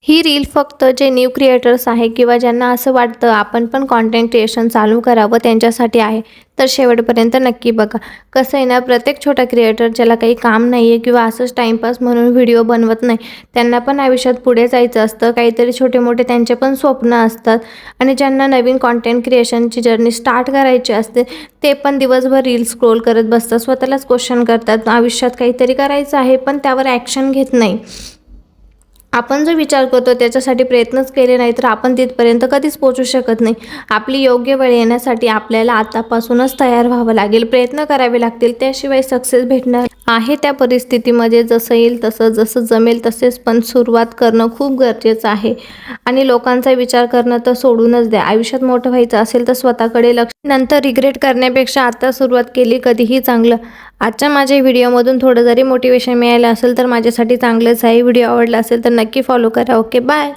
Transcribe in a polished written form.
ही reel फक्त जे new creators आहे किंवा ज्यांना असं वाटतं आपण पण कॉन्टेंट क्रिएशन चालू करावं त्यांच्यासाठी आहे. तर शेवटपर्यंत नक्की बघा. कसं आहे ना, प्रत्येक छोटा क्रिएटर ज्याला काही काम नाही आहे किंवा असंच टाईमपास म्हणून व्हिडिओ बनवत नाही, त्यांना पण आयुष्यात पुढे जायचं असतं. काहीतरी छोटे-मोठे त्यांचे पण स्वप्न असतात आणि ज्यांना नवीन कॉन्टेंट क्रिएशनची जर्नी स्टार्ट करायची असते, ते पण दिवसभर रील स्क्रोल करत बसतात. स्वतःलाच क्वेश्चन करतात, आयुष्यात काहीतरी करायचं आहे पण त्यावर ॲक्शन घेत नाही. आपण जो विचार करतो त्याच्यासाठी प्रयत्नच केले नाही तर आपण तिथपर्यंत कधीच पोहोचू शकत नाही. आपली योग्य वेळ येण्यासाठी आपल्याला आतापासूनच तयार व्हावं लागेल, प्रयत्न करावे लागतील, त्याशिवाय सक्सेस भेटणार आहे. त्या परिस्थितीमध्ये जसं येईल तसं, जसं जमेल तसेच, पण सुरुवात करणं खूप गरजेचं आहे. आणि लोकांचा विचार करणं तर सोडूनच द्या. आयुष्यात मोठं व्हायचं असेल तर स्वतःकडे लक्ष, नंतर रिग्रेट करण्यापेक्षा आता सुरुवात केली कधीही चांगलं. आजच्या माझ्या व्हिडिओमधून थोडं जरी मोटिवेशन मिळालं असेल तर माझ्यासाठी चांगलंच आहे. व्हिडिओ आवडला असेल तर नक्की फॉलो करा. Okay, bye.